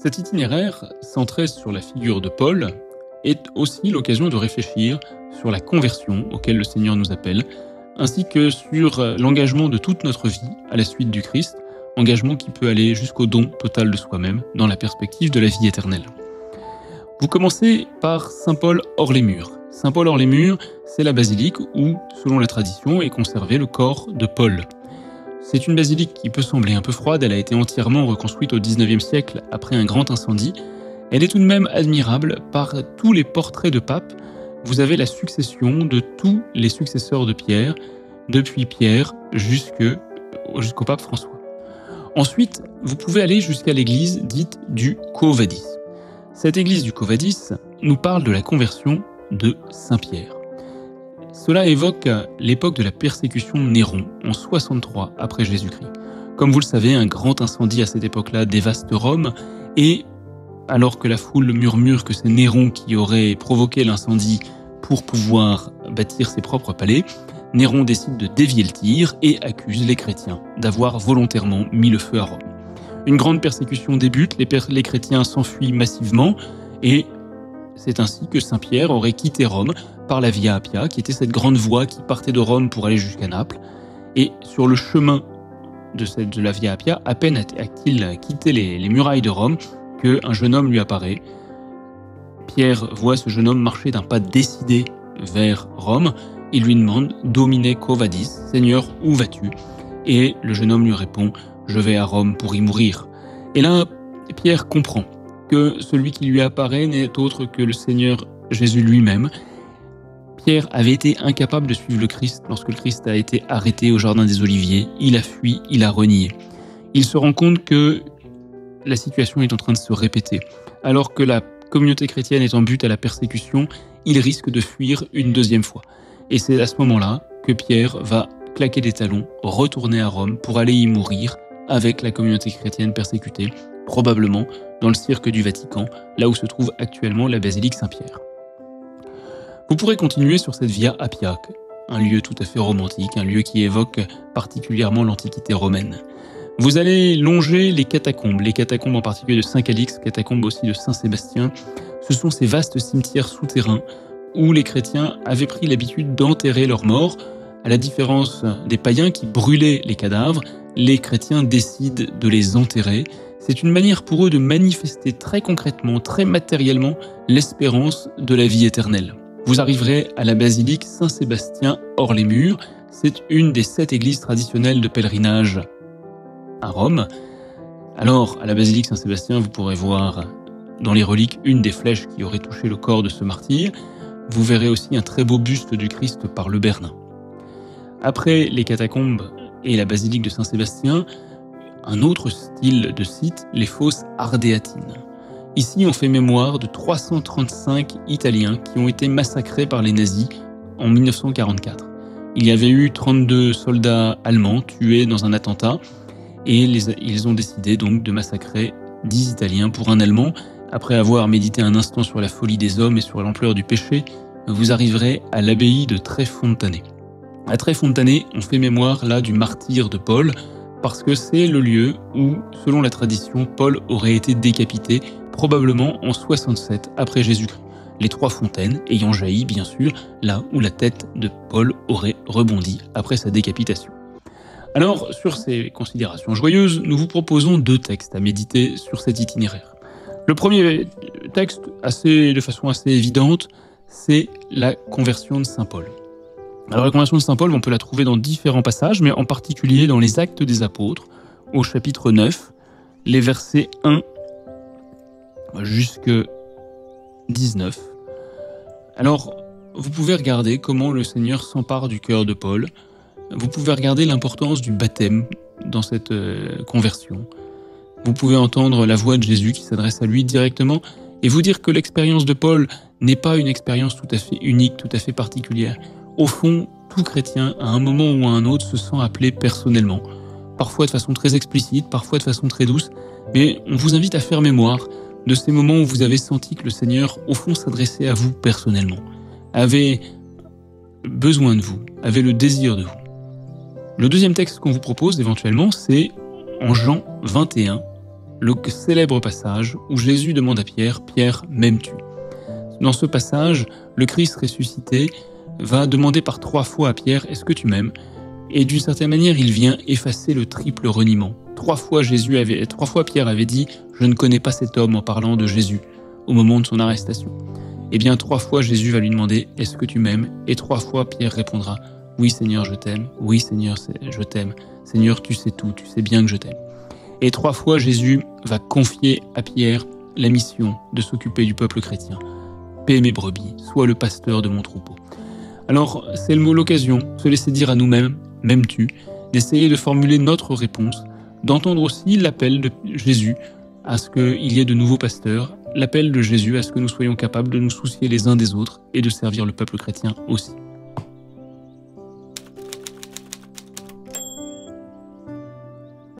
Cet itinéraire, centré sur la figure de Paul, est aussi l'occasion de réfléchir sur la conversion auquel le Seigneur nous appelle, ainsi que sur l'engagement de toute notre vie à la suite du Christ, engagement qui peut aller jusqu'au don total de soi-même dans la perspective de la vie éternelle. Vous commencez par Saint Paul hors les murs. Saint Paul hors les murs, c'est la basilique où, selon la tradition, est conservé le corps de Paul. C'est une basilique qui peut sembler un peu froide, elle a été entièrement reconstruite au XIXe siècle après un grand incendie. Elle est tout de même admirable par tous les portraits de papes. Vous avez la succession de tous les successeurs de Pierre, depuis Pierre jusqu'au pape François. Ensuite, vous pouvez aller jusqu'à l'église dite du Quo Vadis. Cette église du Quo Vadis nous parle de la conversion de Saint-Pierre. Cela évoque l'époque de la persécution de Néron, en 63 après Jésus-Christ. Comme vous le savez, un grand incendie à cette époque-là dévaste Rome, et alors que la foule murmure que c'est Néron qui aurait provoqué l'incendie pour pouvoir bâtir ses propres palais, Néron décide de dévier le tir et accuse les chrétiens d'avoir volontairement mis le feu à Rome. Une grande persécution débute, les chrétiens s'enfuient massivement, et c'est ainsi que Saint-Pierre aurait quitté Rome par la Via Appia, qui était cette grande voie qui partait de Rome pour aller jusqu'à Naples. Et sur le chemin de la Via Appia, à peine a-t-il quitté les murailles de Rome qu'un jeune homme lui apparaît. Pierre voit ce jeune homme marcher d'un pas décidé vers Rome. Il lui demande « Domine quo vadis ?» « Seigneur, où vas-tu » Et le jeune homme lui répond « Je vais à Rome pour y mourir ». Et là, Pierre comprend que celui qui lui apparaît n'est autre que le Seigneur Jésus lui-même. Pierre avait été incapable de suivre le Christ lorsque le Christ a été arrêté au Jardin des Oliviers. Il a fui, il a renié. Il se rend compte que la situation est en train de se répéter. Alors que la communauté chrétienne est en butte à la persécution, il risque de fuir une deuxième fois. Et c'est à ce moment-là que Pierre va claquer des talons, retourner à Rome pour aller y mourir avec la communauté chrétienne persécutée, probablement dans le cirque du Vatican, là où se trouve actuellement la basilique Saint-Pierre. Vous pourrez continuer sur cette Via Appia, un lieu tout à fait romantique, un lieu qui évoque particulièrement l'Antiquité romaine. Vous allez longer les catacombes en particulier de Saint-Calix, catacombes aussi de Saint-Sébastien. Ce sont ces vastes cimetières souterrains où les chrétiens avaient pris l'habitude d'enterrer leurs morts. À la différence des païens qui brûlaient les cadavres, les chrétiens décident de les enterrer. C'est une manière pour eux de manifester très concrètement, très matériellement, l'espérance de la vie éternelle. Vous arriverez à la basilique Saint-Sébastien hors les murs. C'est une des 7 églises traditionnelles de pèlerinage à Rome. Alors, à la basilique Saint-Sébastien, vous pourrez voir dans les reliques une des flèches qui aurait touché le corps de ce martyr. Vous verrez aussi un très beau buste du Christ par le Bernin. Après les catacombes et la basilique de Saint-Sébastien, un autre style de site, les fosses ardéatines. Ici, on fait mémoire de 335 Italiens qui ont été massacrés par les nazis en 1944. Il y avait eu 32 soldats allemands tués dans un attentat, et ils ont décidé donc de massacrer 10 Italiens pour un Allemand. Après avoir médité un instant sur la folie des hommes et sur l'ampleur du péché, vous arriverez à l'abbaye de Tréfontanet. À Tréfontanet, on fait mémoire là du martyre de Paul, parce que c'est le lieu où, selon la tradition, Paul aurait été décapité, probablement en 67 après Jésus-Christ. Les 3 fontaines ayant jailli, bien sûr, là où la tête de Paul aurait rebondi après sa décapitation. Alors, sur ces considérations joyeuses, nous vous proposons 2 textes à méditer sur cet itinéraire. Le premier texte, de façon assez évidente, c'est la conversion de Saint Paul. Alors la conversion de Saint Paul, on peut la trouver dans différents passages, mais en particulier dans les Actes des Apôtres, au chapitre 9, les versets 1 jusqu'à 19. Alors, vous pouvez regarder comment le Seigneur s'empare du cœur de Paul. Vous pouvez regarder l'importance du baptême dans cette conversion. Vous pouvez entendre la voix de Jésus qui s'adresse à lui directement et vous dire que l'expérience de Paul n'est pas une expérience tout à fait unique, tout à fait particulière. Au fond, tout chrétien, à un moment ou à un autre, se sent appelé personnellement. Parfois de façon très explicite, parfois de façon très douce, mais on vous invite à faire mémoire de ces moments où vous avez senti que le Seigneur, au fond, s'adressait à vous personnellement, avait besoin de vous, avait le désir de vous. Le deuxième texte qu'on vous propose éventuellement, c'est en Jean 21, le célèbre passage où Jésus demande à Pierre « Pierre, m'aimes-tu » Dans ce passage, le Christ ressuscité va demander par 3 fois à Pierre « Est-ce que tu m'aimes ?» Et d'une certaine manière, il vient effacer le triple reniement. 3 fois Pierre avait dit « Je ne connais pas cet homme » en parlant de Jésus au moment de son arrestation. Eh bien, 3 fois Jésus va lui demander « Est-ce que tu m'aimes ?» Et 3 fois Pierre répondra « Oui Seigneur, je t'aime. Oui Seigneur, je t'aime. Seigneur, tu sais tout, tu sais bien que je t'aime. » Et 3 fois Jésus va confier à Pierre la mission de s'occuper du peuple chrétien. « Paie mes brebis, sois le pasteur de mon troupeau. » Alors, c'est l'occasion de se laisser dire à nous-mêmes « M'aimes-tu ?» d'essayer de formuler notre réponse, d'entendre aussi l'appel de Jésus à ce qu'il y ait de nouveaux pasteurs, l'appel de Jésus à ce que nous soyons capables de nous soucier les uns des autres et de servir le peuple chrétien aussi.